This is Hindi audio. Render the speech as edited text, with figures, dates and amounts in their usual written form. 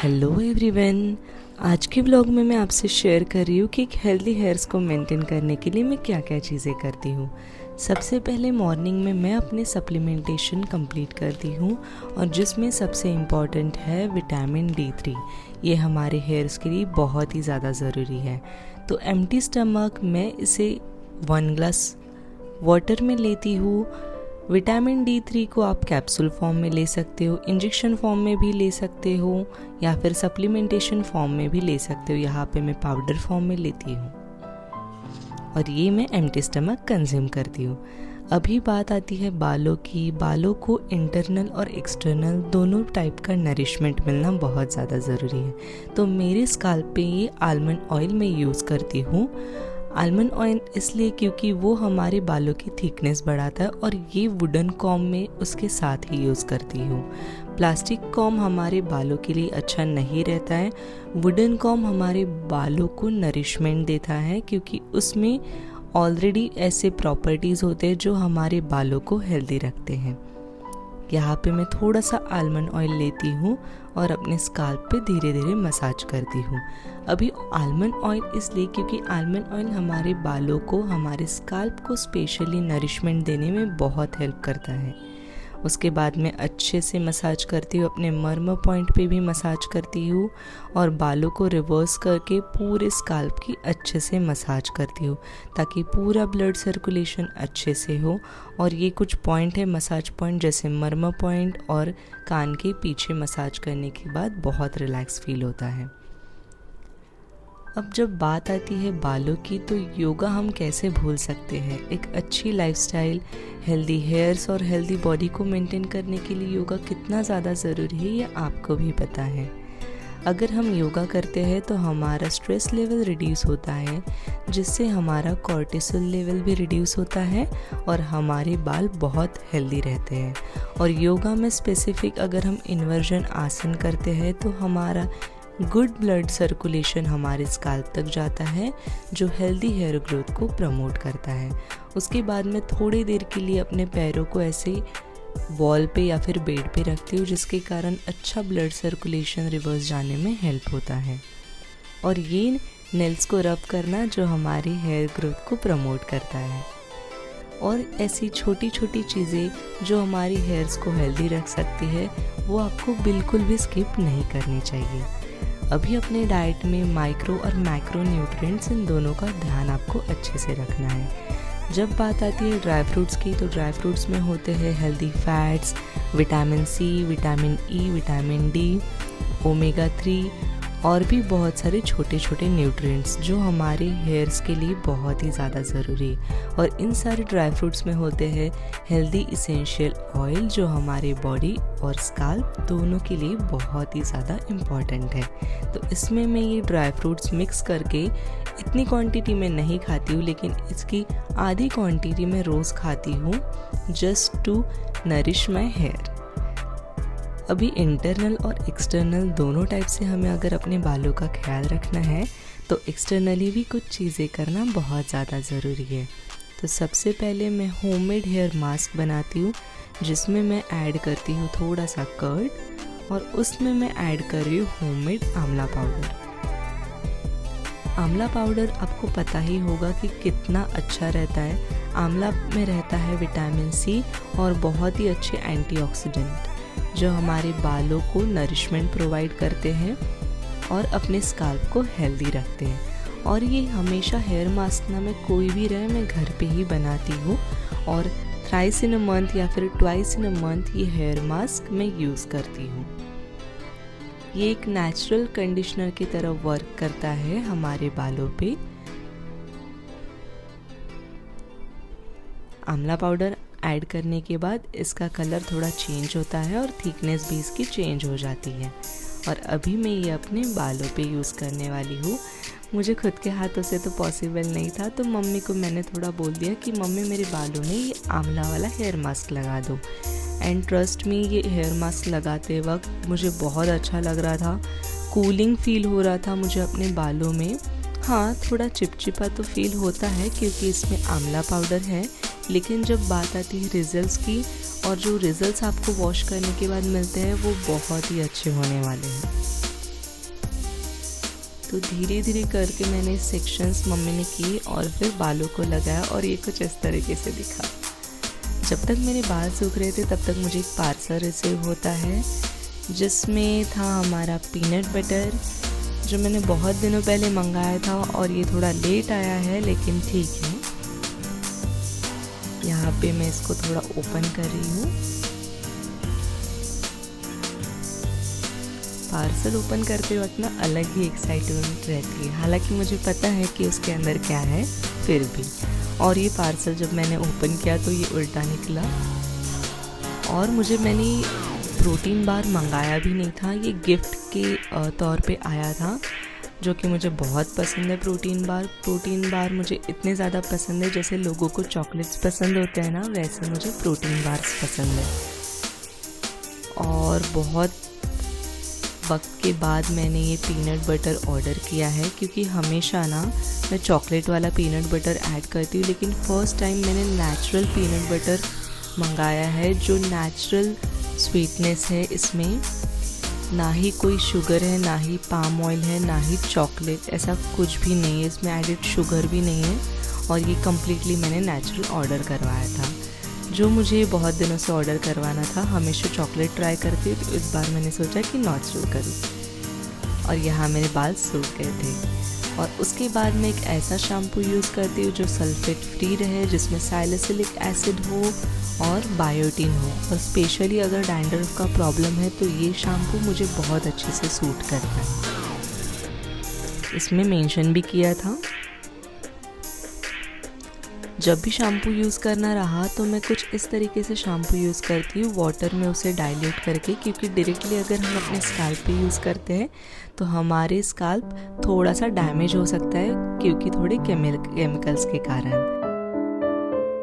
Hello everyone. आज के व्लॉग में मैं आपसे शेयर कर रही हूँ कि एक हेल्दी हेयर्स को मेंटेन करने के लिए मैं क्या क्या चीज़ें करती हूँ। सबसे पहले मॉर्निंग में मैं अपने सप्लीमेंटेशन कंप्लीट करती हूँ और जिसमें सबसे इम्पॉर्टेंट है विटामिन D3। ये हमारे हेयर्स के लिए बहुत ही ज़्यादा ज़रूरी है। तो एम्प्टी स्टमक मैं इसे 1 ग्लास वाटर में लेती हूँ। विटामिन D3 को आप कैप्सूल फॉर्म में ले सकते हो, इंजेक्शन फॉर्म में भी ले सकते हो या फिर सप्लीमेंटेशन फॉर्म में भी ले सकते हो। यहाँ पे मैं पाउडर फॉर्म में लेती हूँ और ये मैं एम्प्टी स्टमक कंज्यूम करती हूँ। अभी बात आती है बालों की। बालों को इंटरनल और एक्सटर्नल दोनों टाइप का नरिशमेंट मिलना बहुत ज़्यादा ज़रूरी है। तो मेरे स्काल्प पे ये आलमंड ऑयल मैं यूज़ करती हूँ। आलमंड ऑयल इसलिए क्योंकि वो हमारे बालों की थिकनेस बढ़ाता है और ये वुडन कॉम में उसके साथ ही यूज़ करती हूँ। प्लास्टिक कॉम हमारे बालों के लिए अच्छा नहीं रहता है। वुडन कॉम हमारे बालों को नरिशमेंट देता है क्योंकि उसमें ऑलरेडी ऐसे प्रॉपर्टीज़ होते हैं जो हमारे बालों को हेल्दी रखते हैं। यहाँ पे मैं थोड़ा सा आलमंड ऑयल लेती हूँ और अपने स्काल्प पे धीरे धीरे मसाज करती हूँ। अभी आलमंड ऑयल इसलिए क्योंकि आलमंड ऑयल हमारे बालों को, हमारे स्काल्प को स्पेशली नरिशमेंट देने में बहुत हेल्प करता है। उसके बाद मैं अच्छे से मसाज करती हूँ, अपने मर्म पॉइंट पे भी मसाज करती हूँ और बालों को रिवर्स करके पूरे स्काल्प की अच्छे से मसाज करती हूँ ताकि पूरा ब्लड सर्कुलेशन अच्छे से हो। और ये कुछ पॉइंट है मसाज पॉइंट, जैसे मर्म पॉइंट और कान के पीछे मसाज करने के बाद बहुत रिलैक्स फील होता है। अब जब बात आती है बालों की, तो योगा हम कैसे भूल सकते हैं। एक अच्छी लाइफस्टाइल, हेल्दी हेयर्स और हेल्दी बॉडी को मेंटेन करने के लिए योगा कितना ज़्यादा ज़रूरी है ये आपको भी पता है। अगर हम योगा करते हैं तो हमारा स्ट्रेस लेवल रिड्यूस होता है, जिससे हमारा कॉर्टिसोल लेवल भी रिड्यूस होता है और हमारे बाल बहुत हेल्दी रहते हैं। और योगा में स्पेसिफिक अगर हम इन्वर्जन आसन करते हैं तो हमारा गुड ब्लड सर्कुलेशन हमारे स्काल्प तक जाता है, जो हेल्दी हेयर ग्रोथ को प्रमोट करता है। उसके बाद मैं थोड़ी देर के लिए अपने पैरों को ऐसे वॉल पे या फिर बेड पे रखती हूँ, जिसके कारण अच्छा ब्लड सर्कुलेशन रिवर्स जाने में हेल्प होता है। और ये नेल्स को रब करना जो हमारी हेयर ग्रोथ को प्रमोट करता है। और ऐसी छोटी छोटी चीज़ें जो हमारी हेयर्स को हेल्दी रख सकती है वो आपको बिल्कुल भी स्किप नहीं करनी चाहिए। अभी अपने डाइट में माइक्रो और मैक्रो न्यूट्रिएंट्स, इन दोनों का ध्यान आपको अच्छे से रखना है। जब बात आती है ड्राई फ्रूट्स की, तो ड्राई फ्रूट्स में होते हैं healthy fats, vitamin C, vitamin E, vitamin D, omega 3 और भी बहुत सारे छोटे छोटे न्यूट्रिएंट्स जो हमारे हेयर्स के लिए बहुत ही ज़्यादा ज़रूरी है। और इन सारे ड्राई फ्रूट्स में होते हैं हेल्दी इसेंशियल ऑयल जो हमारे बॉडी और स्काल्प दोनों के लिए बहुत ही ज़्यादा इम्पॉर्टेंट है। तो इसमें मैं ये ड्राई फ्रूट्स मिक्स करके इतनी क्वांटिटी में नहीं खाती हूँ, लेकिन इसकी आधी क्वांटिटी में रोज़ खाती हूँ, just to nourish my hair. अभी इंटरनल और एक्सटर्नल दोनों टाइप से हमें अगर अपने बालों का ख्याल रखना है तो एक्सटर्नली भी कुछ चीज़ें करना बहुत ज़्यादा ज़रूरी है। तो सबसे पहले मैं होममेड हेयर मास्क बनाती हूँ, जिसमें मैं ऐड करती हूँ थोड़ा सा कर्ड और उसमें मैं ऐड कर रही हूँ होममेड आंवला पाउडर। आंवला पाउडर आपको पता ही होगा कि कितना अच्छा रहता है। आंवला में रहता है विटामिन C और बहुत ही अच्छे एंटीऑक्सीडेंट जो हमारे बालों को नरिशमेंट प्रोवाइड करते हैं और अपने स्काल्प को हेल्दी रखते हैं। और ये हमेशा हेयर मास्क ना मैं कोई भी रहे, मैं घर पे ही बनाती हूँ और थ्राइस इन अ मंथ या फिर ट्वाइस इन अ मंथ ये हेयर मास्क मैं यूज़ करती हूँ। ये एक नेचुरल कंडीशनर की तरह वर्क करता है हमारे बालों पे। आंवला पाउडर ऐड करने के बाद इसका कलर थोड़ा चेंज होता है और थिकनेस भी इसकी चेंज हो जाती है। और अभी मैं ये अपने बालों पे यूज़ करने वाली हूँ। मुझे खुद के हाथों से तो पॉसिबल नहीं था, तो मम्मी को मैंने थोड़ा बोल दिया कि मम्मी मेरे बालों में ये आंवला वाला हेयर मास्क लगा दो। एंड ट्रस्ट मी, ये हेयर मास्क लगाते वक्त मुझे बहुत अच्छा लग रहा था, कूलिंग फील हो रहा था मुझे अपने बालों में। हाँ, थोड़ा चिपचिपा तो फील होता है क्योंकि इसमें आंवला पाउडर है, लेकिन जब बात आती है रिजल्ट्स की और जो रिजल्ट्स आपको वॉश करने के बाद मिलते हैं वो बहुत ही अच्छे होने वाले हैं। तो धीरे धीरे करके मैंने सेक्शंस मम्मी ने किए और फिर बालों को लगाया और ये कुछ इस तरीके से दिखा। जब तक मेरे बाल सूख रहे थे तब तक मुझे एक पार्सल रिसीव होता है जिसमें था हमारा पीनट बटर, जो मैंने बहुत दिनों पहले मंगाया था और ये थोड़ा लेट आया है लेकिन ठीक है। यहाँ पे मैं इसको थोड़ा ओपन कर रही हूँ। पार्सल ओपन करते वक्त ना अलग ही एक्साइटमेंट रहती है, हालांकि मुझे पता है कि उसके अंदर क्या है फिर भी। और ये पार्सल जब मैंने ओपन किया तो ये उल्टा निकला और मैंने प्रोटीन बार मंगाया भी नहीं था, ये गिफ्ट के तौर पे आया था, जो कि मुझे बहुत पसंद है। प्रोटीन बार मुझे इतने ज़्यादा पसंद है जैसे लोगों को चॉकलेट्स पसंद होते हैं ना, वैसे मुझे प्रोटीन बार्स पसंद है। और बहुत वक्त के बाद मैंने ये पीनट बटर ऑर्डर किया है, क्योंकि हमेशा ना मैं चॉकलेट वाला पीनट बटर ऐड करती हूँ, लेकिन फ़र्स्ट टाइम मैंने नेचुरल पीनट बटर मंगाया है, जो नेचुरल स्वीटनेस है। इसमें ना ही कोई शुगर है, ना ही पाम ऑयल है, ना ही चॉकलेट, ऐसा कुछ भी नहीं है। इसमें एडिड शुगर भी नहीं है और ये कम्प्लीटली मैंने नेचुरल ऑर्डर करवाया था, जो मुझे बहुत दिनों से ऑर्डर करवाना था। हमेशा चॉकलेट ट्राई करती हूँ, तो इस बार मैंने सोचा कि नेचुरल करूँ। और यहाँ मेरे बाल सूख गए थे। और उसके बाद मैं एक ऐसा शैम्पू यूज़ करती हूँ जो सल्फेट फ्री रहे, जिसमें सैलिसिलिक एसिड हो और बायोटीन हो। और स्पेशली अगर डैंड्रफ का प्रॉब्लम है तो ये शैम्पू मुझे बहुत अच्छे से सूट करता है। इसमें मेंशन भी किया था। जब भी शैम्पू यूज़ करना रहा तो मैं कुछ इस तरीके से शैम्पू यूज़ करती हूँ, वाटर में उसे डाइल्यूट करके, क्योंकि डायरेक्टली अगर हम अपने स्कैल्प पे यूज़ करते हैं तो हमारे स्कैल्प थोड़ा सा डैमेज हो सकता है, क्योंकि थोड़े केमिकल्स के कारण।